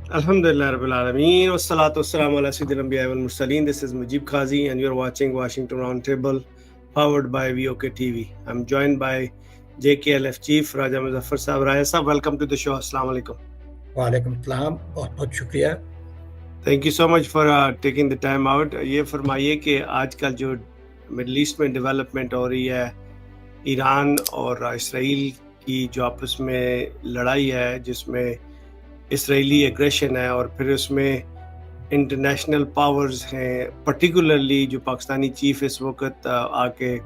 Alhamdulillah Rabbil Alameen wassalatu wassalamu ala Sayyidil Anbiya wal Mursaleen. This is Mujib Qazi and you're watching Washington Roundtable powered by VOK TV. I'm joined by JKLF Chief Raja Muzaffar Sahab. Raja Sahab, welcome to the show. Assalamu alaikum. وعلیکم السلام، بہت بہت شکریہ. Thank you so much for taking the time out. یہ فرمائیے کہ آج کل جو مڈل ایسٹ میں ڈیولپمنٹ ہو رہی ہے، ایران اور اسرائیل کی جو آپس میں لڑائی ہے جس میں اسرائیلی ایگریشن ہے اور پھر اس میں انٹرنیشنل پاورز ہیں، پرٹیکولرلی جو پاکستانی چیف اس وقت آ کے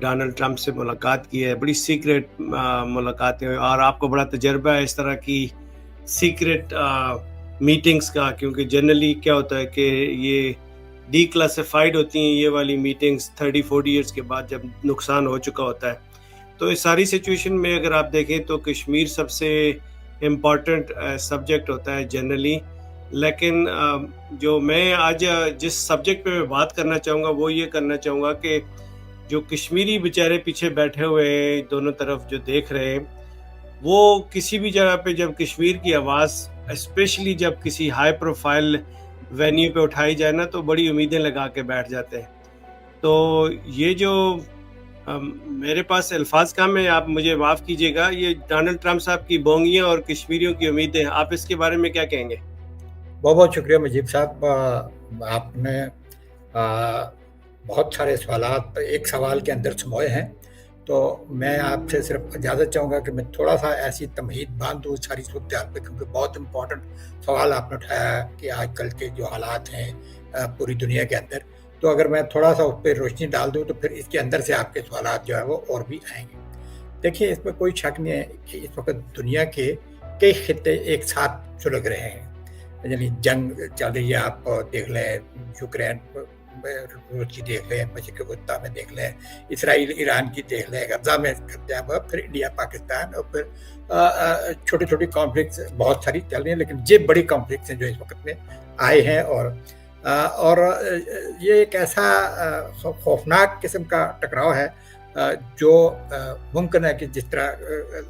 ڈونلڈ ٹرمپ سے ملاقات کی ہے، بڑی سیکرٹ ملاقاتیں، اور آپ کو بڑا تجربہ ہے اس طرح کی سیکرٹ میٹنگز کا، کیونکہ جنرلی کیا ہوتا ہے کہ یہ ڈی کلاسیفائڈ ہوتی ہیں یہ والی میٹنگز 30-40 ایئرس کے بعد جب نقصان ہو چکا ہوتا ہے. تو اس ساری سچویشن میں اگر آپ دیکھیں تو کشمیر سب سے امپورٹنٹ سبجیکٹ ہوتا ہے جنرلی، لیکن جو میں آج جس سبجیکٹ پہ میں بات کرنا چاہوں گا وہ یہ کرنا چاہوں گا کہ جو کشمیری بیچارے پیچھے بیٹھے ہوئے ہیں دونوں طرف جو دیکھ رہے ہیں، وہ کسی بھی جگہ پہ جب کشمیر کی آواز اسپیشلی جب کسی ہائی پروفائل وینیو پہ اٹھائی جائے نا تو بڑی امیدیں لگا کے بیٹھ جاتے ہیں. تو یہ جو میرے پاس الفاظ کم ہیں، آپ مجھے معاف کیجیے گا، یہ ڈونلڈ ٹرمپ صاحب کی بونگیاں اور کشمیریوں کی امیدیں، آپ اس کے بارے میں کیا کہیں گے؟ بہت بہت شکریہ مجیب صاحب. آپ نے بہت سارے سوالات ایک سوال کے اندر سموئے ہیں، تو میں آپ سے صرف اجازت چاہوں گا کہ میں تھوڑا سا ایسی تمہید باندھ دوں ساری صورتحال پہ، کیونکہ بہت امپورٹنٹ سوال آپ نے اٹھایا ہے کہ آج کل کے جو حالات ہیں پوری دنیا کے اندر. تو اگر میں تھوڑا سا اس پہ روشنی ڈال دوں تو پھر اس کے اندر سے آپ کے سوالات جو ہے وہ اور بھی آئیں گے. دیکھیے، اس میں کوئی شک نہیں ہے کہ اس وقت دنیا کے کئی خطے ایک ساتھ سلگ رہے ہیں. یعنی جنگ چل رہی ہے، آپ دیکھ لیں یوکرین روس کی دیکھ لیں، مشرق وسطیٰ میں دیکھ لیں، اسرائیل ایران کی دیکھ لیں، غزہ میں پھر انڈیا پاکستان، اور پھر چھوٹی چھوٹی کانفلکٹس بہت ساری چل رہی ہیں. لیکن یہ بڑی کانفلکٹس ہیں جو اس وقت میں آئے ہیں، اور یہ ایک ایسا خوفناک قسم کا ٹکراؤ ہے جو ممکن ہے کہ جس طرح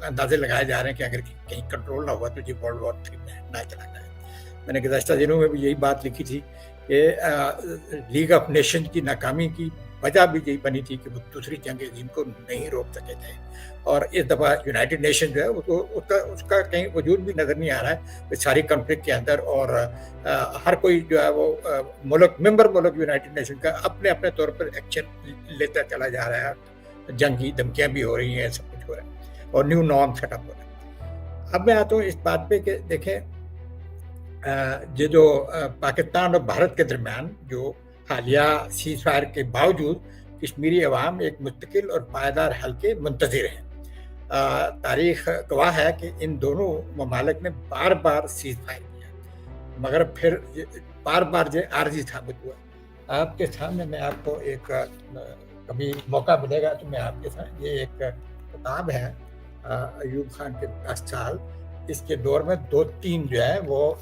اندازے لگائے جا رہے ہیں کہ اگر کہیں کنٹرول نہ ہوا تو یہ ورلڈ وار 3 میں نہ چلا جائے. میں نے گزشتہ دنوں میں بھی یہی بات لکھی تھی کہ لیگ آف نیشن کی ناکامی کی وجہ بھی یہی بنی تھی کہ وہ دوسری جنگ عظیم کو نہیں روک سکے تھے، اور اس دفعہ یونائٹڈ نیشن جو ہے اس کا کہیں وجود بھی نظر نہیں آ رہا ہے ساری کنفلکٹ کے اندر. اور ہر کوئی جو ہے وہ ممبر ملک یونائٹڈ نیشن کا اپنے اپنے طور پر ایکشن لیتا چلا جا رہا ہے. جنگ کی دھمکیاں بھی ہو رہی ہیں، سب کچھ ہو رہا ہے، اور نیو نارم سیٹ اپ ہو رہا ہے. اب میں آتا ہوں اس بات پہ کہ دیکھیں، یہ جو پاکستان اور بھارت کے درمیان جو حالیہ سیز فائر کے باوجود کشمیری عوام ایک مستقل اور پائیدار حل کے منتظر ہیں. تاریخ گواہ ہے کہ ان دونوں ممالک نے بار بار سیز فائر کیا، مگر پھر بار بار یہ عارضی ثابت ہوا. آپ کے سامنے میں آپ کو ایک کبھی موقع ملے گا تو میں آپ کے ساتھ یہ ایک کتاب ہے ایوب خان کے 10 سال، اس کے دور میں 2-3 جو ہے وہ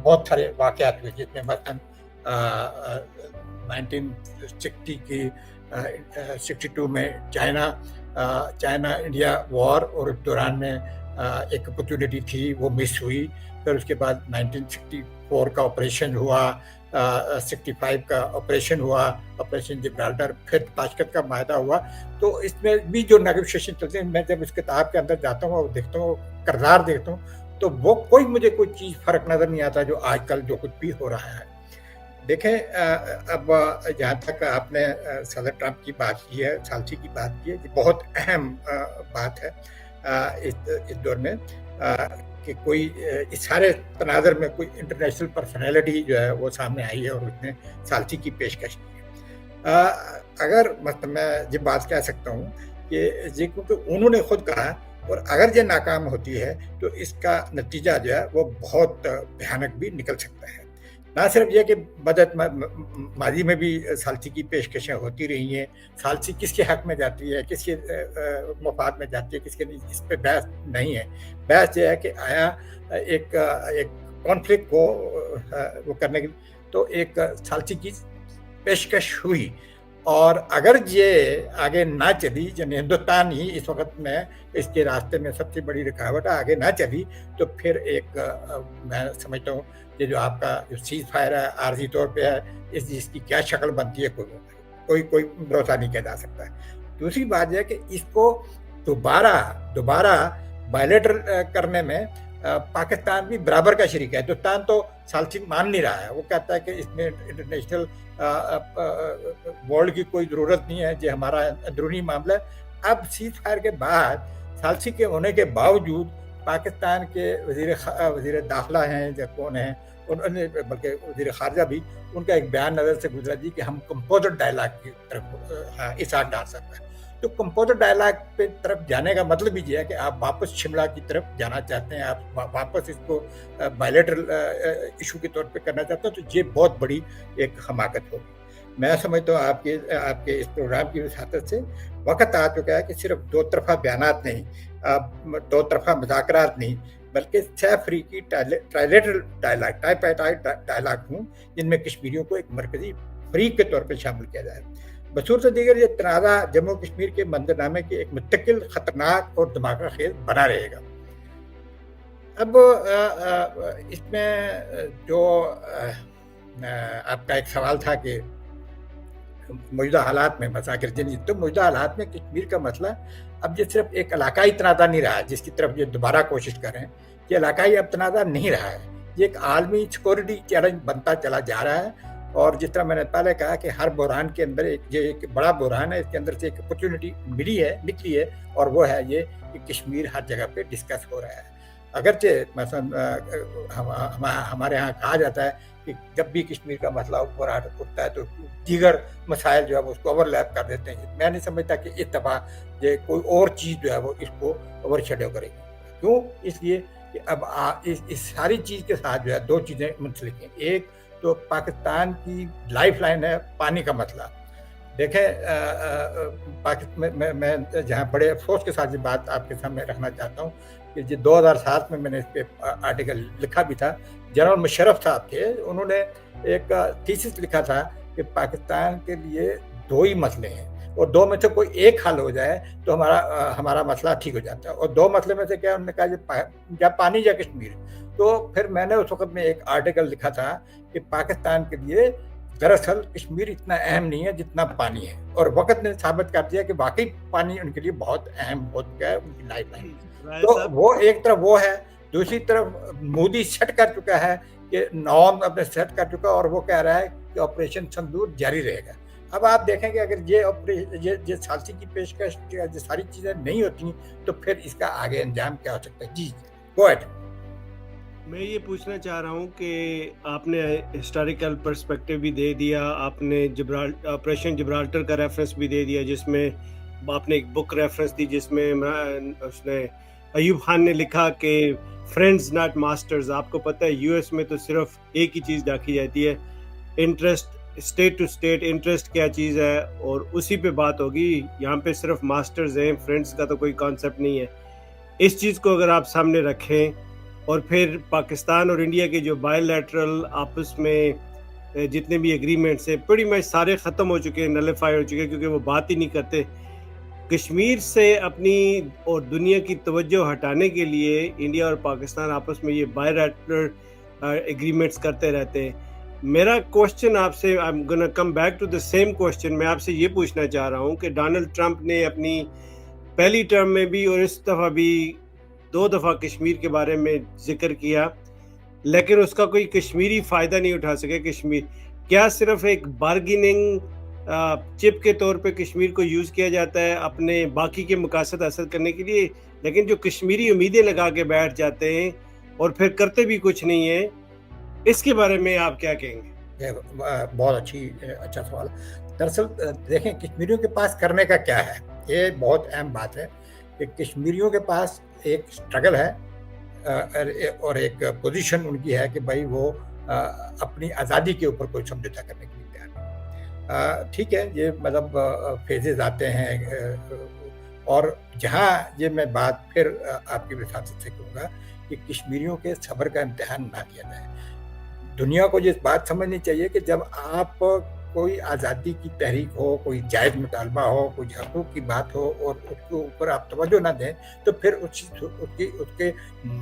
بہت سارے واقعات ہوئے، جس میں مثلاً 1960 کی 62 میں چائنا انڈیا وار، اور اس دوران میں ایک اپرچونٹی تھی وہ مس ہوئی. پھر اس کے بعد 1964 کا آپریشن ہوا، 65 کا آپریشن ہوا، آپریشن جبرالٹر، پھر تاشکند کا معاہدہ ہوا. تو اس میں بھی جو نیگوشیشن چلتے ہیں، میں جب اس کتاب کے اندر جاتا ہوں اور دیکھتا ہوں، کردار دیکھتا ہوں، تو وہ مجھے کوئی چیز فرق نظر نہیں آتا جو آج کل جو کچھ بھی ہو رہا ہے. دیکھیں، اب جہاں تک آپ نے صدر ٹرمپ کی بات کی ہے، ثالثی کی بات کی ہے، یہ بہت اہم بات ہے اس دور میں کہ کوئی اس سارے تناظر میں کوئی انٹرنیشنل پرسنالٹی جو ہے وہ سامنے آئی ہے اور اس نے ثالثی کی پیشکش کی ہے. اگر مطلب میں یہ بات کہہ سکتا ہوں کہ یہ کیونکہ انہوں نے خود کہا، اور اگر یہ ناکام ہوتی ہے تو اس کا نتیجہ جو ہے وہ بہت بھیانک بھی نکل سکتا ہے. نہ صرف یہ کہ بدت ماضی میں بھی ثالثی کی پیشکشیں ہوتی رہی ہیں، ثالثی کس کے حق میں جاتی ہے، کس کے مفاد میں جاتی ہے، کس کے نہیں، اس پہ بحث نہیں ہے. بحث یہ ہے کہ آیا ایک کانفلکٹ کو وہ کرنے کے تو ایک ثالثی کی پیشکش ہوئی، اور اگر یہ آگے نہ چلی، یعنی ہندوستان ہی اس وقت میں اس کے راستے میں سب سے بڑی رکاوٹ ہے، آگے نہ چلی تو پھر ایک میں سمجھتا ہوں کہ جو آپ کا جو سیز فائر ہے عارضی طور پہ ہے، اس کی کیا شکل بنتی ہے کوئی بھروسہ نہیں کیا جا سکتا ہے۔ دوسری بات یہ ہے کہ اس کو دوبارہ بائیلیٹرل کرنے میں پاکستان بھی برابر کا شریک ہے۔ ہندوستان تو ثالثی مان نہیں رہا ہے، وہ کہتا ہے کہ اس میں انٹرنیشنل ورلڈ کی کوئی ضرورت نہیں ہے، یہ ہمارا اندرونی معاملہ ہے۔ اب سیز فائر کے بعد ثالثی کے ہونے کے باوجود پاکستان کے وزیر داخلہ ہیں یا کون ہیں، انہوں نے بلکہ وزیر خارجہ بھی، ان کا ایک بیان نظر سے گزرا جی کہ ہم کمپوزٹ ڈائلاگ کی طرف اثار ڈال سکتے ہیں۔ تو کمپوزٹ ڈائلاگ پہ طرف جانے کا مطلب یہ ہے کہ آپ واپس شملہ کی طرف جانا چاہتے ہیں، آپ واپس اس کو بائیلیٹرل ایشو کے طور پہ کرنا چاہتے ہیں، تو یہ بہت بڑی ایک حماقت ہوگی۔ میں سمجھتا ہوں آپ کے اس پروگرام کی وساطت سے وقت آ چکا ہے کہ صرف دو طرفہ بیانات نہیں، دو طرفہ مذاکرات نہیں، بلکہ چھ افریقی ٹرائلیٹرل ڈائلاگ ہوں جن میں کشمیریوں کو ایک مرکزی فریق کے طور پہ شامل کیا جائے۔ بصورت دیگر یہ تنازع جموں کشمیر کے منظرنامے کے ایک مستقل، خطرناک اور دھماکہ خیز بنا رہے گا۔ اب اس میں جو آپ کا ایک سوال تھا کہ موجودہ حالات میں مذاکر جنگی، تو موجودہ حالات میں کشمیر کا مسئلہ اب یہ صرف ایک علاقائی تنازع نہیں رہا جس کی طرف یہ دوبارہ کوشش کریں، یہ علاقائی اب تنازع نہیں رہا ہے، یہ ایک عالمی سیکورٹی چیلنج بنتا چلا جا رہا ہے۔ اور جس طرح میں نے پہلے کہا کہ ہر بحران کے اندر ایک بڑا بحران ہے، اس کے اندر سے ایک اپرچونٹی نکلی ہے، اور وہ ہے یہ کہ کشمیر ہر جگہ پہ ڈسکس ہو رہا ہے۔ اگرچہ مثلا ہمارے ہاں کہا جاتا ہے کہ جب بھی کشمیر کا مسئلہ اوپر اٹھتا ہے تو دیگر مسائل جو ہے وہ اس کو اوور لیپ کر دیتے ہیں۔ میں نہیں سمجھتا کہ اس دفعہ یہ کوئی اور چیز جو ہے وہ اس کو اوور شیڈو کرے گی۔ کیوں؟ اس لیے کہ اب اس ساری چیز کے ساتھ جو ہے دو چیزیں منسلک ہیں۔ ایک تو پاکستان کی لائف لائن ہے پانی کا مسئلہ۔ دیکھیں، میں جہاں بڑے افسوس کے ساتھ یہ بات آپ کے سامنے رکھنا چاہتا ہوں کہ یہ 2007 میں نے اس پہ آرٹیکل لکھا بھی تھا۔ جنرل مشرف صاحب تھے، انہوں نے ایک تھیسس لکھا تھا کہ پاکستان کے لیے دو ہی مسئلے ہیں، اور دو میں سے کوئی ایک حل ہو جائے تو ہمارا مسئلہ ٹھیک ہو جاتا ہے۔ اور دو مسئلے میں سے کیا؟ انہوں نے کہا یا پانی یا کشمیر۔ تو پھر میں نے اس وقت میں ایک آرٹیکل لکھا تھا کہ پاکستان کے لیے دراصل کشمیر اتنا اہم نہیں ہے جتنا پانی ہے، اور وقت نے ثابت کر دیا کہ واقعی پانی ان کے لیے بہت اہم ہو چکا ہے، ان کی لائف لائن۔ تو وہ ایک طرف وہ ہے، دوسری طرف مودی سیٹ کر چکا ہے کہ نام اپنے سیٹ کر چکا، اور وہ کہہ رہا ہے کہ آپریشن سندور جاری رہے گا۔ اب آپ دیکھیں کہ اگر یہ ثالثی کی پیشکش یہ ساری چیزیں نہیں ہوتی تو پھر اس کا آگے انجام کیا ہو سکتا ہے؟ جی گو اہیڈ۔ میں یہ پوچھنا چاہ رہا ہوں کہ آپ نے ہسٹوریکل پرسپیکٹیو بھی دے دیا، آپ نے آپریشن جبرالٹر کا ریفرنس بھی دے دیا، جس میں آپ نے ایک بک ریفرنس دی جس میں اس نے ایوب خان نے لکھا کہ فرینڈز ناٹ ماسٹرز۔ آپ کو پتہ ہے یو ایس میں تو صرف ایک ہی چیز دیکھی جاتی ہے، interest, state to state interest کیا چیز ہے، اور اسی پہ بات ہوگی۔ یہاں پہ صرف ماسٹرز ہیں، فرینڈز کا تو کوئی کانسیپٹ نہیں ہے۔ اس چیز کو اگر آپ سامنے رکھیں، اور پھر پاکستان اور انڈیا کے جو بائی لیٹرل آپس میں جتنے بھی ایگریمنٹس ہیں بڑی مچ سارے ختم ہو چکے ہیں، نلیفائی ہو چکے ہیں، کیونکہ وہ بات ہی نہیں کرتے۔ کشمیر سے اپنی اور دنیا کی توجہ ہٹانے کے لیے انڈیا اور پاکستان آپس میں یہ بائی لیٹرل ایگریمنٹس کرتے رہتے ہیں۔ میرا کوشچن آپ سے، I am gonna come back to the same question, میں آپ سے یہ پوچھنا چاہ رہا ہوں کہ ڈونلڈ ٹرمپ نے اپنی پہلی ٹرم میں بھی اور اس دفعہ بھی 2 دفعہ کشمیر کے بارے میں ذکر کیا، لیکن اس کا کوئی کشمیری فائدہ نہیں اٹھا سکے۔ کشمیر کیا صرف ایک بارگیننگ چپ کے طور پہ کشمیر کو یوز کیا جاتا ہے اپنے باقی کے مقاصد حاصل کرنے کے لیے، لیکن جو کشمیری امیدیں لگا کے بیٹھ جاتے ہیں اور پھر کرتے بھی کچھ نہیں ہیں، اس کے بارے میں آپ کیا کہیں گے؟ بہت اچھا سوال۔ دراصل دیکھیں کشمیریوں کے پاس کرنے کا کیا ہے، یہ بہت اہم بات ہے کہ کشمیریوں کے پاس ایک اسٹرگل ہے اور ایک پوزیشن ان کی ہے کہ بھائی وہ اپنی آزادی کے اوپر کوئی سمجھوتا کرنے کے لیے تیار ہے۔ ٹھیک ہے، یہ مطلب فیزز آتے ہیں، اور جہاں یہ میں بات پھر آپ کی وساطت سے کہوں گا کہ کشمیریوں کے صبر کا امتحان نہ کیا جائے۔ دنیا کو یہ بات سمجھنی چاہیے کہ جب آپ کوئی آزادی کی تحریک ہو، کوئی جائز مطالبہ ہو، کوئی حقوق کی بات ہو اور اس کے اوپر آپ توجہ نہ دیں تو پھر اس کے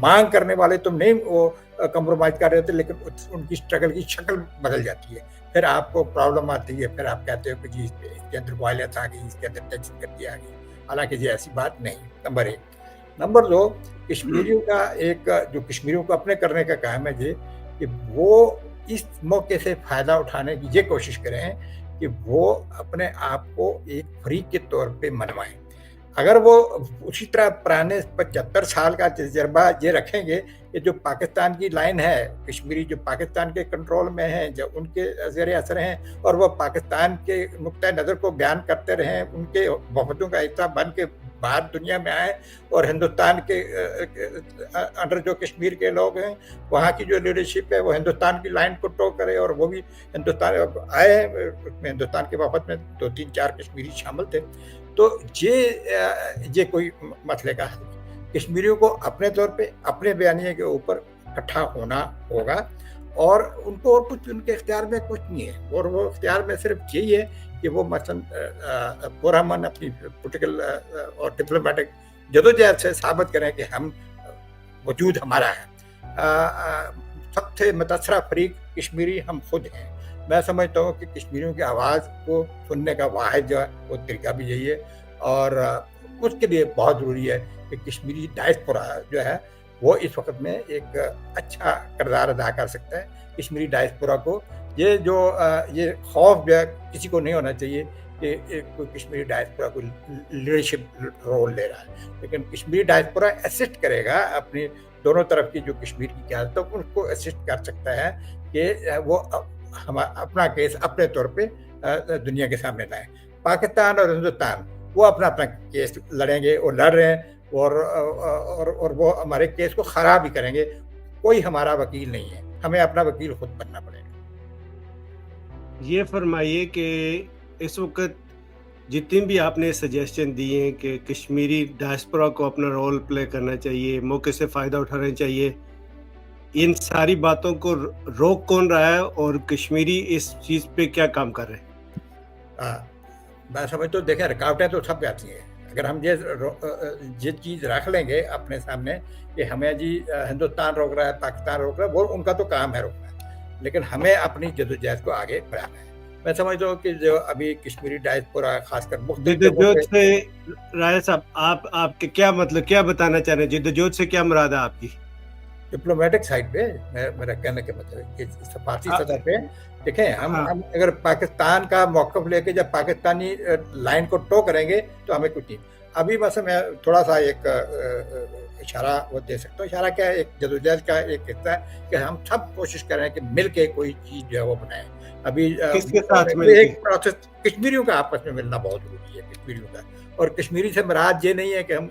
مانگ کرنے والے تو نہیں وہ کمپرومائز کر رہے ہوتے، لیکن ان کی اسٹرگل کی شکل بدل جاتی ہے. پھر آپ کو پرابلم آتی ہے، پھر آپ کہتے ہو کہ جی اس کے اندر وائلنس آ گئی، اس کے اندر ٹیکس کر دیا گئی. حالانکہ جی ایسی بات نہیں. نمبر 1. نمبر 2، کشمیریوں کا جو کشمیریوں کو اپنے کرنے کا کام ہے جی کہ وہ اس موقع سے فائدہ اٹھانے کی یہ کوشش کریں کہ وہ اپنے آپ کو ایک فریق کے طور پہ منوائیں. اگر وہ اسی طرح پرانے 75 سال کا تجربہ یہ رکھیں گے کہ جو پاکستان کی لائن ہے، کشمیری جو پاکستان کے کنٹرول میں ہیں، جو ان کے زیر اثر ہیں، اور وہ پاکستان کے نقطۂ نظر کو بیان کرتے رہیں، ان کے وفدوں کا حصہ بن کے باہر دنیا میں آئیں اور ہندوستان کے انڈر جو کشمیر کے لوگ ہیں وہاں کی جو لیڈرشپ ہے وہ ہندوستان کی لائن کو ٹو کرے، اور وہ بھی ہندوستان آئے ہیں. اس میں ہندوستان کے وفد میں 2-3-4 کشمیری شامل تھے. تو یہ کوئی مسئلے کا حل. کشمیریوں کو اپنے طور پہ اپنے بیانیے کے اوپر اکٹھا ہونا ہوگا، اور ان کو اور کچھ ان کے اختیار میں کچھ نہیں ہے، اور وہ اختیار میں صرف یہی ہے کہ وہ مثلاً پرامن اپنی پولیٹیکل اور ڈپلومیٹک جدوجہد سے ثابت کریں کہ ہم وجود ہمارا ہے. سب سے متاثرہ فریق کشمیری ہم خود ہیں. میں سمجھتا ہوں کہ کشمیریوں کی آواز کو سننے کا واحد جو ہے وہ طریقہ بھی یہی ہے، اور اس کے لیے بہت ضروری ہے کہ کشمیری ڈائسپورا جو ہے وہ اس وقت میں ایک اچھا کردار ادا کر سکتا ہے. کشمیری ڈائسپورا کو یہ خوف جو ہے کسی کو نہیں ہونا چاہیے کہ کوئی کشمیری ڈائسپورا کوئی لیڈرشپ رول لے رہا ہے، لیکن کشمیری ڈائسپورا اسسٹ کرے گا اپنی دونوں طرف کی جو کشمیر کی قیادت ہے ان کو اسسٹ کر سکتا ہے کہ وہ اپنا کیس اپنے طور پہ دنیا کے سامنے لائیں. پاکستان اور ہندوستان وہ اپنا کیس لڑیں گے اور لڑ رہے ہیں، اور وہ ہمارے کیس کو خراب بھی کریں گے. کوئی ہمارا وکیل نہیں ہے، ہمیں اپنا وکیل خود بننا پڑے گا. یہ فرمائیے کہ اس وقت جتنی بھی آپ نے سجیشن دی ہیں کہ کشمیری ڈائسپورا کو اپنا رول پلے کرنا چاہیے، موقع سے فائدہ اٹھانا چاہیے، ان ساری باتوں کو روک کون رہا ہے اور کشمیری اس چیز پہ کیا کام کر رہے ہیں؟ میں سمجھتا ہوں دیکھیں رکاوٹیں تو سب آتی ہیں. اگر ہم یہ چیز رکھ لیں گے اپنے سامنے کہ ہمیں جی ہندوستان روک رہا ہے، پاکستان روک رہا ہے، وہ ان کا تو کام ہے روکنا، لیکن ہمیں اپنی جدوجہد کو آگے بڑھانا ہے. میں سمجھتا ہوں کہ جو ابھی کشمیری ڈائسپورا خاص کر جدوجہد سے راجہ صاحب آپ کے کیا مطلب کیا بتانا چاہ رہے ہیں؟ جدوجہد سے کیا مراد ہے آپ کی؟ ڈپلومیٹک سائڈ پہ میرا کہنے کا مطلب ہے کہ سفارتی سطح پہ دیکھیں ہم اگر پاکستان کا موقف لے کے جب پاکستانی لائن کو ٹو کریں گے تو ہمیں کچھ نہیں. ابھی مثلا میں تھوڑا سا ایک اشارہ وہ دے سکتا ہوں. اشارہ کیا ہے؟ ایک جدوجہد کا ایک حصہ ہے کہ ہم سب کوشش کریں کہ مل کے کوئی چیز جو ہے وہ بنائیں. ابھی ایک پروسیس کشمیریوں کا آپس میں ملنا بہت ضروری ہے. کشمیریوں کا، اور کشمیری سے مراد یہ نہیں ہے کہ ہم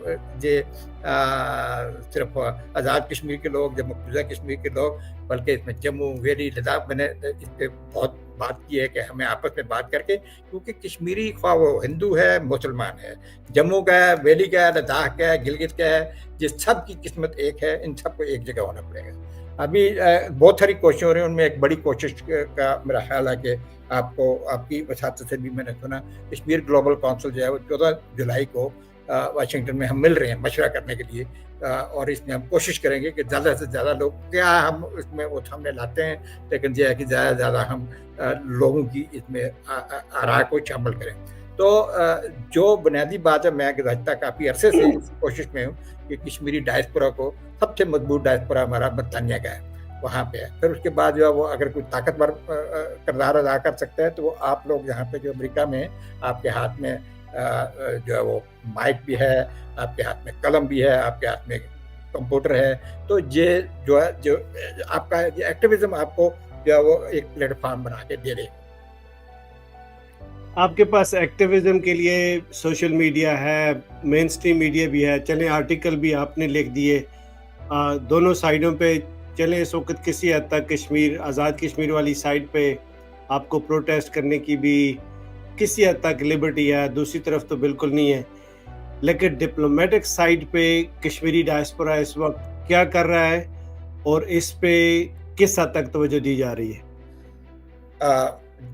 صرف آزاد کشمیر کے لوگ یا مقبوضہ کشمیر کے لوگ، بلکہ اس میں جموں ویلی لداخ، میں نے اس پہ بہت بات کی ہے کہ ہمیں آپس میں بات کر کے، کیونکہ کشمیری خواہ وہ ہندو ہے مسلمان ہے، جموں کا ہے، ویلی کا ہے، لداخ کا ہے، گلگت کا ہے، یہ سب کی قسمت ایک ہے. ان سب کو ایک جگہ ہونا پڑے گا. ابھی بہت ساری کوششیں ہو رہی ہیں، ان میں ایک بڑی کوشش کا میرا خیال ہے کہ آپ کی وساطت سے بھی میں نے سنا کشمیر گلوبل کونسل جو ہے وہ 14 جولائی کو واشنگٹن میں ہم مل رہے ہیں مشورہ کرنے کے لیے، اور اس میں ہم کوشش کریں گے کہ زیادہ سے زیادہ لوگ کیا ہم اس میں وہ سامنے لاتے ہیں، لیکن یہ ہے کہ زیادہ سے زیادہ ہم لوگوں کی اس میں آراء کو شامل کریں. تو جو بنیادی بات ہے، میں گزشتہ کافی عرصے سے اس کوشش میں ہوں کہ کشمیری ڈائسپورا کو سب سے مضبوط ڈائسپورا ہمارا برطانیہ کا ہے، وہاں پہ ہے. پھر اس کے بعد جو ہے وہ اگر کوئی طاقتور کردار ادا کر سکتا ہے تو وہ آپ لوگ یہاں پہ جو امریکہ میں آپ کے ہاتھ میں جو ہے وہ مائک بھی ہے، آپ کے ہاتھ میں قلم بھی ہے، آپ کے ہاتھ میں کمپیوٹر ہے. تو یہ جو ہے جو آپ کا یہ ایکٹیویزم آپ کو جو ہے وہ ایک پلیٹ فارم بنا کے دے دے. آپ کے پاس ایکٹیویزم کے لیے سوشل میڈیا ہے، مین اسٹریم میڈیا بھی ہے، چلیں آرٹیکل بھی آپ نے لکھ دیے، دونوں سائڈوں پہ چلیں. اس وقت کسی حد تک کشمیر آزاد کشمیر والی سائڈ پہ آپ کو پروٹیسٹ کرنے کی بھی کسی حد تک لبرٹی ہے، دوسری طرف تو بالکل نہیں ہے. لیکن ڈپلومیٹک سائڈ پہ کشمیری ڈائسپورا اس وقت کیا کر رہا ہے اور اس پہ کس حد تک توجہ دی جا رہی ہے؟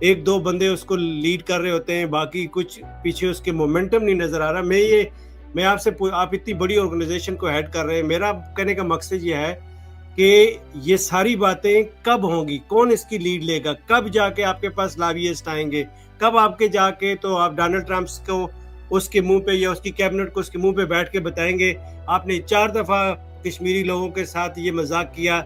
ایک دو بندے اس کو لیڈ کر رہے ہوتے ہیں, باقی کچھ پیچھے اس کے مومنٹم نہیں نظر آ رہا. میں آپ سے, آپ اتنی بڑی آرگنائزیشن کو ہیڈ کر رہے ہیں, میرا کہنے کا مقصد یہ ہے کہ یہ ساری باتیں کب ہوں گی, کون اس کی لیڈ لے گا, کب جا کے آپ کے پاس لابیسٹ آئیں گے, کب آپ کے جا کے تو آپ ڈونلڈ ٹرمپ کو اس کے منہ پہ یا اس کی کیبنٹ کو اس کے منہ پہ بیٹھ کے بتائیں گے آپ نے 4 دفعہ کشمیری لوگوں کے ساتھ یہ مذاق کیا,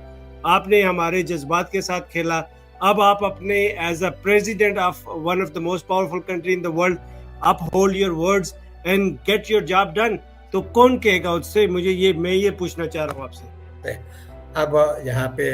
آپ نے ہمارے جذبات کے ساتھ کھیلا, اب آپ اپنے as a president of one of the most powerful country in the world uphold your words and get your job done. تو کون کہے گا اس سے؟ میں یہ پوچھنا چاہ رہا ہوں آپ سے. اب یہاں پہ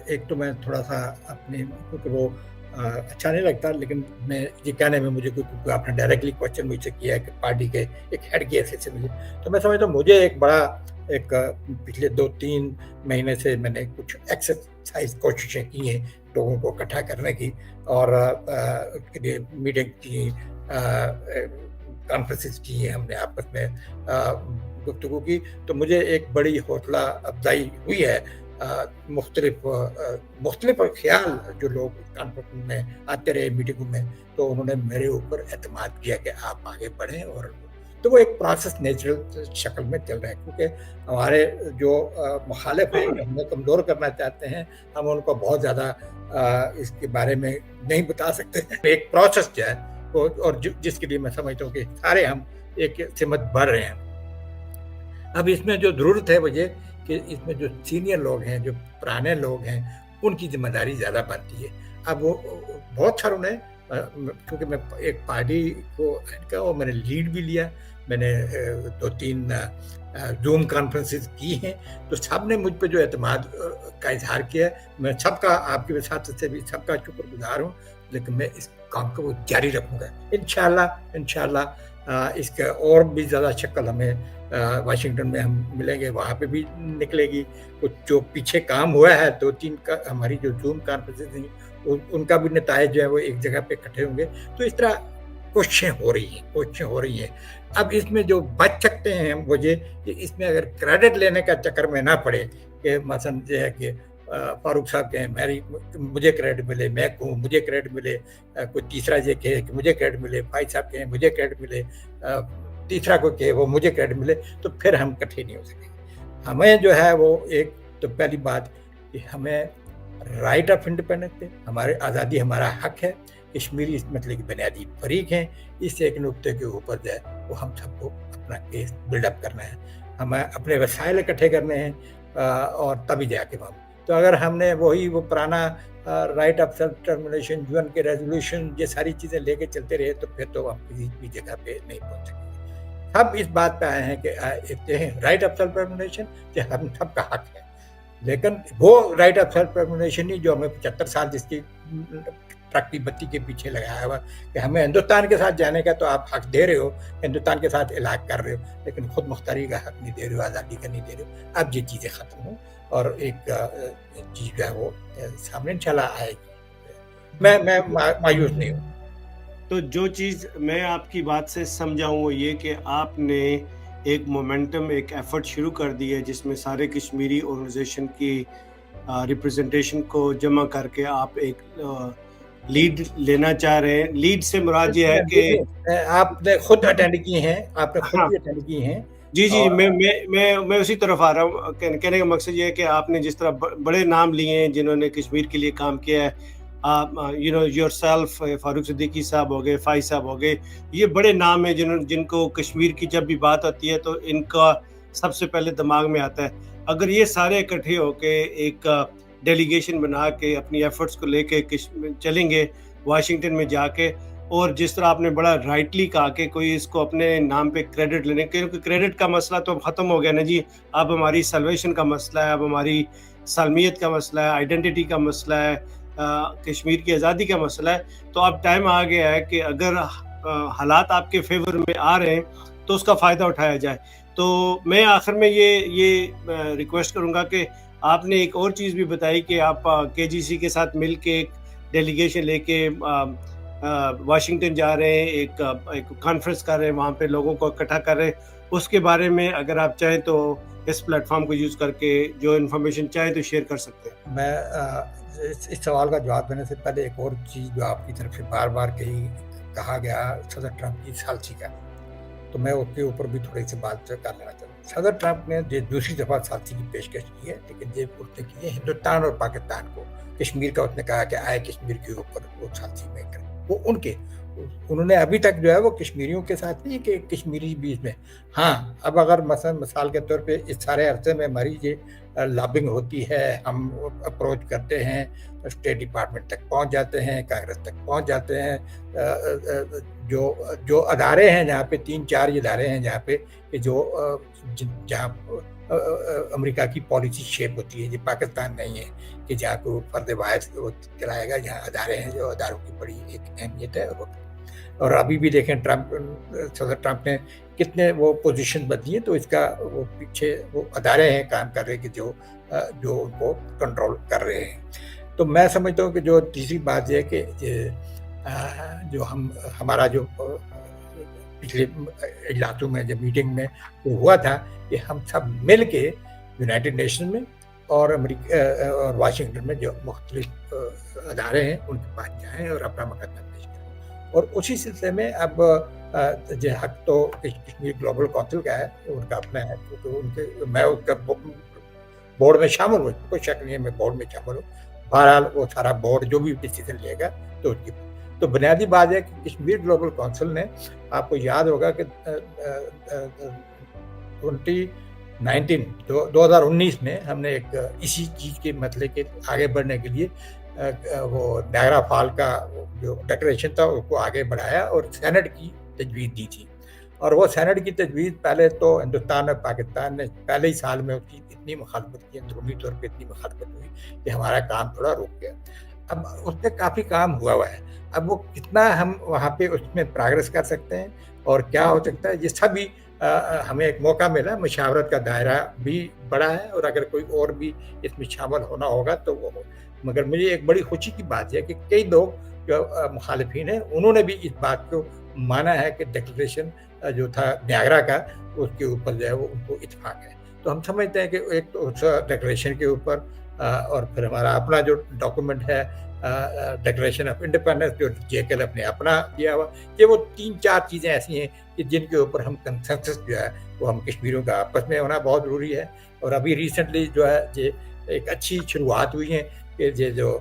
ایک تو میں تھوڑا سا اپنی, کیونکہ وہ اچھا نہیں لگتا, لیکن میں یہ کہنے میں مجھے کوئی آپ نے ڈائریکٹلی کوشچن مجھ سے کیا ہے کہ پارٹی کے ایک ہیڈ کے حیثیت سے مجھے, تو میں سمجھتا ہوں مجھے ایک بڑا پچھلے 2-3 مہینے سے میں نے کچھ ایکسرسائز کوششیں کی ہیں لوگوں کو اکٹھا کرنے کی, اور اس کے لیے میٹنگ کی, کانفرنسز کی ہیں ہم نے آپس میں گفتگو کی, تو مجھے ایک بڑی حوصلہ افزائی ہوئی ہے. مختلف خیال جو لوگ کانفرنس میں آتے رہے میٹنگوں میں, تو انہوں نے میرے اوپر اعتماد کیا کہ آپ آگے بڑھیں, اور تو وہ ایک پروسیس نیچرل شکل میں چل رہا ہے, کیونکہ ہمارے جو مخالف ہیں ہمیں کمزور کرنا چاہتے ہیں, ہم ان کو بہت زیادہ اس کے بارے میں نہیں بتا سکتے. ایک پروسیس جو ہے اور جس کے لیے میں سمجھتا ہوں کہ سارے ہم ایک سمت بڑھ رہے ہیں. اب اس میں جو ضرورت ہے وہ یہ کہ اس میں جو سینئر لوگ ہیں, جو پرانے لوگ ہیں, ان کی ذمہ داری زیادہ بنتی ہے. اب وہ بہت ساروں نے, کیونکہ میں ایک پارٹی کو اور میں نے لیڈ بھی لیا, میں نے 2-3 زوم کانفرنسز کی ہیں, تو سب نے مجھ پہ جو اعتماد کا اظہار کیا ہے, میں سب کا, آپ کی وساطت سے بھی سب کا شکر گزار ہوں. لیکن میں اس کام کو جاری رکھوں گا انشاءاللہ. اس کا اور بھی زیادہ شکل ہمیں واشنگٹن میں ہم ملیں گے, وہاں پہ بھی نکلے گی. کچھ جو پیچھے کام ہوا ہے 2-3 کا, ہماری جو زوم کانفرنسز ہیں ان کا بھی نتائج جو ہے وہ ایک جگہ پہ اکٹھے ہوں گے. تو اس طرح کوششیں ہو رہی ہیں. اب اس میں جو بچ سکتے ہیں وہ یہ کہ اس میں اگر کریڈٹ لینے کا چکر میں نہ پڑے کہ مثلا یہ ہے کہ فاروق صاحب کہیں مجھے کریڈٹ ملے, میں کہوں مجھے کریڈٹ ملے, کوئی تیسرا یہ کہے کہ مجھے کریڈٹ ملے, بھائی صاحب کہیں مجھے کریڈٹ ملے, تیسرا کوئی کہے وہ مجھے کریڈٹ ملے, تو پھر ہم اکٹھے نہیں ہو سکیں. ہمیں جو ہے وہ ایک تو پہلی بات کہ ہمیں رائٹ آف انڈیپینڈنس ہے, ہماری آزادی ہمارا حق ہے. کشمیری اس مسئلے کے بنیادی فریق ہیں. اس ایک نقطے کے اوپر جو ہے وہ ہم سب کو اپنا کیس بلڈ اپ کرنا ہے, ہمیں اپنے وسائل اکٹھے کرنے ہیں, اور تبھی جا کے ہم. تو اگر ہم نے وہ پرانا رائٹ آف سیلف ڈٹرمنیشن, یون کے ریزولوشن, یہ ساری چیزیں لے کے چلتے رہے تو پھر تو ہم کسی بھی جگہ پہ نہیں پہنچ سکیں. سب اس بات پہ آئے ہیں کہ رائٹ آف سیلف ڈٹرمنیشن یہ ہم سب کا حق ہے, لیکن وہ رائٹ آف سیلف ڈٹرمنیشن نہیں جو ہمیں 75 سال جس کی ٹرک کی بتی کے پیچھے لگایا ہوا کہ ہمیں ہندوستان کے ساتھ جانے کا تو آپ حق دے رہے ہو, ہندوستان کے ساتھ علاج کر رہے ہو, لیکن خود مختاری کا حق نہیں دے رہے ہو, آزادی کا نہیں دے رہے ہو. اب یہ چیزیں ختم ہوں اور ایک چیز جو ہے وہ سامنے انشاءاللہ آئے گی. میں مایوس نہیں ہوں. تو جو چیز میں آپ کی بات سے سمجھا ہوں وہ یہ کہ آپ نے ایک مومنٹم, ایک ایفرٹ شروع کر دی ہے جس میں سارے کشمیری آرگنائزیشن کی ریپرزنٹیشن کو جمع کر کے آپ ایک لیڈ لینا چاہ رہے ہیں. لیڈ سے مراد یہ ہے کہ آپ نے خود اٹینڈ کی ہیں, آپ نے خود بھی اٹینڈ کی ہیں. جی میں اسی طرف آ رہا ہوں. کہنے کا مقصد یہ ہے کہ آپ نے جس طرح بڑے نام لیے ہیں جنہوں نے کشمیر کے لیے کام کیا ہے, یور سیلف, فاروق صدیقی صاحب ہو گئے, فائز صاحب ہو گئے, یہ بڑے نام ہیں جن کو کشمیر کی جب بھی بات آتی ہے تو ان کا سب سے پہلے دماغ میں آتا ہے. اگر یہ سارے اکٹھے ہو کے ایک ڈیلیگیشن بنا کے اپنی ایفرٹس کو لے کے چلیں گے واشنگٹن میں جا کے, اور جس طرح آپ نے بڑا رائٹلی کہا کہ کوئی اس کو اپنے نام پہ کریڈٹ لینے, کیونکہ کریڈٹ کا مسئلہ تو ختم ہو گیا نا جی. اب ہماری سلویشن کا مسئلہ ہے, اب ہماری سالمیت کا مسئلہ ہے, آئیڈینٹی کا مسئلہ ہے, کشمیر کی آزادی کا مسئلہ ہے. تو اب ٹائم آ گیا ہے کہ اگر حالات آپ کے فیور میں آ رہے ہیں تو اس کا فائدہ اٹھایا جائے. تو میں آخر میں یہ ریکویسٹ کروں گا کہ آپ نے ایک اور چیز بھی بتائی کہ آپ کے جی سی کے ساتھ مل کے ایک ڈیلیگیشن لے کے واشنگٹن جا رہے ہیں, ایک کانفرنس کر رہے ہیں, وہاں پہ لوگوں کو اکٹھا کر رہے ہیں. اس کے بارے میں اگر آپ چاہیں تو اس پلیٹ فارم کو یوز کر کے جو انفارمیشن چاہیں تو شیئر کر سکتے ہیں. میں اس سوال کا جواب دینے سے پہلے ایک اور چیز جو آپ کی طرف سے بار بار کہا گیا صدر ٹرمپ کی ثالثی کا، تو میں اس کے اوپر بھی تھوڑی سی بات کر لینا چاہتا ہوں. صدر ٹرمپ نے دوسری دفعہ ثالثی کی پیشکش کی ہے، لیکن یہ اس نے کی ہے ہندوستان اور پاکستان کو. کشمیر کا اس نے کہا کہ آئے کشمیر کے اوپر وہ ثالثی میں کریں. وہ انہوں نے ابھی تک جو ہے وہ کشمیریوں کے ساتھ نہیں کہ کشمیری بھی اس میں. ہاں، اب اگر مثال کے طور پہ اس سارے عرصے میں ہماری یہ لابنگ ہوتی ہے، ہم اپروچ کرتے ہیں، اسٹیٹ ڈپارٹمنٹ تک پہنچ جاتے ہیں، کانگریس تک پہنچ جاتے ہیں. جو ادارے ہیں جہاں پہ 3-4 ادارے ہیں جہاں پہ جہاں امریکہ کی پالیسی شیپ ہوتی ہے، یہ پاکستان نہیں ہے کہ جہاں کو فرد واحد چلائے گا. جہاں ادارے ہیں جو اداروں کی بڑی ایک اہمیت ہے. اور ابھی بھی دیکھیں صدر ٹرمپ نے کتنے وہ پوزیشن بدلی ہیں، تو اس کا وہ پیچھے وہ ادارے ہیں کام کر رہے کہ جو ان کو کنٹرول کر رہے ہیں. تو میں سمجھتا ہوں کہ جو تیسری بات یہ ہے کہ جو ہمارا جو پچھلے اجلاسوں میں جب میٹنگ میں وہ ہوا تھا کہ ہم سب مل کے یونائٹڈ نیشن میں اور امریکہ اور واشنگٹن میں جو مختلف ادارے ہیں ان کے پاس جائیں اور اپنا مقدمہ پیش کریں. اور اسی سلسلے میں اب جو حق تو کشمیر گلوبل کونسل کا ہے، ان کا اپنا ہے، کیونکہ میں اس کا بورڈ میں شامل ہوں، کوئی شک نہیں ہے میں بورڈ میں شامل ہوں. بہرحال وہ سارا بورڈ جو بھی ڈیسیزن لے گا تو اس کی تو بنیادی بات ہے کہ کشمیر گلوبل کونسل نے، آپ کو یاد ہوگا کہ 2019 میں ہم نے ایک اسی چیز کے مسئلے کے آگے بڑھنے کے لیے وہ نائگرا فال کا جو ڈیکلیریشن تھا اس کو آگے بڑھایا اور سینٹ کی تجویز دی تھی. اور وہ سینٹ کی تجویز پہلے تو ہندوستان اور پاکستان نے پہلے ہی سال میں اس کی اتنی مخالفت کی، اندرونی طور پہ اتنی مخالفت ہوئی کہ ہمارا کام تھوڑا رک گیا. اب اس پہ کافی کام ہوا ہے. اب وہ کتنا ہم وہاں پہ اس میں پروگریس کر سکتے ہیں اور کیا ہو سکتا ہے، یہ سب بھی ہمیں ایک موقع ملا. مشاورت کا دائرہ بھی بڑا ہے اور اگر کوئی اور بھی اس میں شامل ہونا ہوگا تو وہ. مگر مجھے ایک بڑی خوشی کی بات ہے کہ کئی لوگ جو مخالفین ہیں انہوں نے بھی اس بات کو مانا ہے کہ ڈیکلیریشن جو تھا نائگرا کا اس کے اوپر جو ہے وہ ان کو اتفاق ہے. تو ہم سمجھتے ہیں کہ ایک تو اس ڈیکلیریشن کے اوپر اور پھر ہمارا اپنا جو ڈاکومنٹ ہے ڈیکلیریشن آف انڈیپینڈنس جو JKL اپنے اپنا دیا ہوا، یہ وہ 3-4 چیزیں ایسی ہیں کہ جن کے اوپر ہم کنسنسس جو ہے وہ ہم کشمیریوں کا آپس میں ہونا بہت ضروری ہے. اور ابھی ریسنٹلی جو ہے یہ ایک اچھی شروعات ہوئی ہیں کہ یہ جو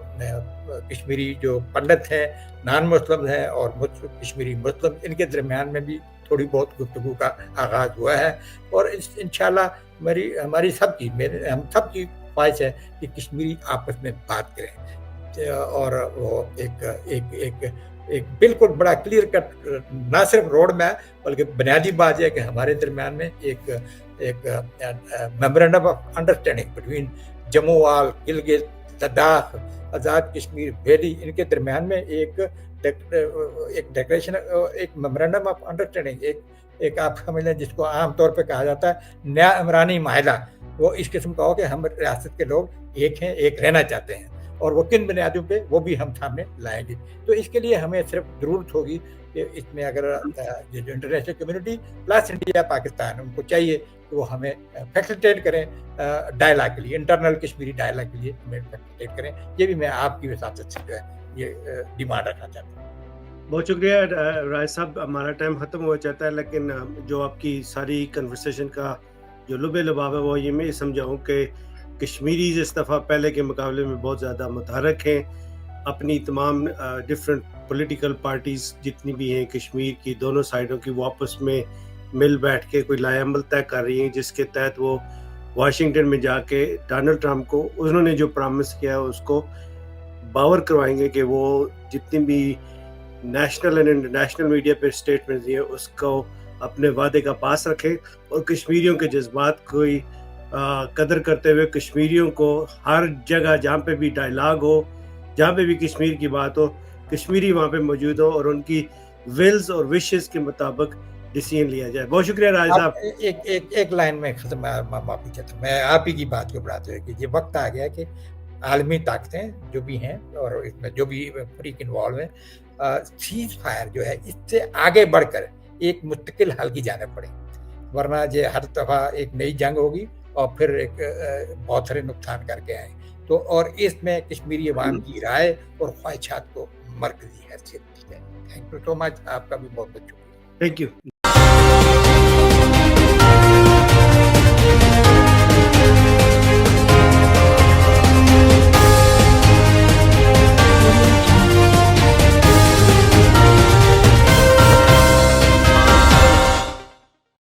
کشمیری جو پنڈت ہیں، نان مسلم ہیں اور کشمیری مسلم، ان کے درمیان میں بھی تھوڑی بہت گفتگو کا آغاز ہوا ہے. اور انشاءاللہ ہماری ہم سب کی خواہش ہے کہ کشمیری آپس میں بات کریں اور وہ ایک بالکل بڑا کلیئر کٹ نہ صرف روڈ میپ بلکہ بنیادی بات یہ ہے کہ ہمارے درمیان میں ایک memorandum of understanding between Jammu Gilgit Ladakh Azad Kashmir valley, ان کے درمیان میں ایک ڈیکلیریشن، ایک میمورینڈم آف انڈرسٹینڈنگ، ایک آپ سمجھ لیں جس کو عام طور پہ کہا جاتا ہے نیا عمرانی معاہدہ. وہ اس قسم کا ہو کہ ہم ریاست کے لوگ ایک ہیں، ایک رہنا چاہتے ہیں اور وہ کن بنیادوں پہ وہ بھی ہم سامنے لائیں گے. تو اس کے لیے ہمیں صرف ضرورت ہوگی کہ اس میں اگر یہ جو international community plus India Pakistan ان کو چاہیے کہ وہ ہمیں فیسلٹیٹ کریں ڈائلاگ کے لیے، انٹرنل کشمیری ڈائلاگ کے لیے ہمیں فیسلٹیٹ کریں. یہ بھی میں آپ کی وساطت سے جو ہے یہ ڈیمانڈ رکھنا چاہتا ہوں. بہت شکریہ رائے صاحب، ہمارا ٹائم ختم ہو جاتا ہے، لیکن جو آپ کی ساری کنورسیشن کا جو لب لباب ہے وہ یہ میں سمجھاؤں کہ کشمیریز اس دفعہ پہلے کے مقابلے میں بہت زیادہ متحرک ہیں. اپنی تمام ڈفرینٹ پولیٹیکل پارٹیز جتنی بھی ہیں کشمیر کی دونوں سائڈوں کی، وہ آپس میں مل بیٹھ کے کوئی لائے عمل طے کر رہی ہیں جس کے تحت وہ واشنگٹن میں جا کے ڈونلڈ ٹرمپ کو انہوں نے جو پرامس کیا ہے اس کو باور کروائیں گے کہ وہ جتنی بھی نیشنل اینڈ انٹرنیشنل میڈیا پہ اسٹیٹمنٹ دیے اس کو اپنے وعدے کا پاس رکھے اور کشمیریوں کے جذبات کو قدر کرتے ہوئے کشمیریوں کو ہر جگہ جہاں پہ بھی ڈائلاگ ہو، جہاں پہ بھی کشمیر کی بات ہو، کشمیری وہاں پہ موجود ہو اور ان کی ولز اور وشز کے مطابق ڈیسیژن لیا جائے. بہت شکریہ راج صاحب. ایک لائن میں ختم معافی چاہتا ہوں، میں آپ ہی کی بات کو بڑھاتے ہوئے کہ یہ وقت آ گیا کہ عالمی طاقتیں جو بھی ہیں اور اس میں جو بھی فریق انوالو ہیں، سیز فائر جو ہے اس سے آگے بڑھ کر ایک مستقل حل کی جانب پڑے، ورنہ یہ ہر دفعہ ایک نئی جنگ ہوگی اور پھر ایک بہت سارے نقصان کر کے آئیں. تو اور اس میں کشمیری عوام کی رائے اور خواہشات کو مرکزی حیثیت دی ہے. تھینک یو سو مچ. آپ کا بھی بہت بہت شکریہ. Thank you.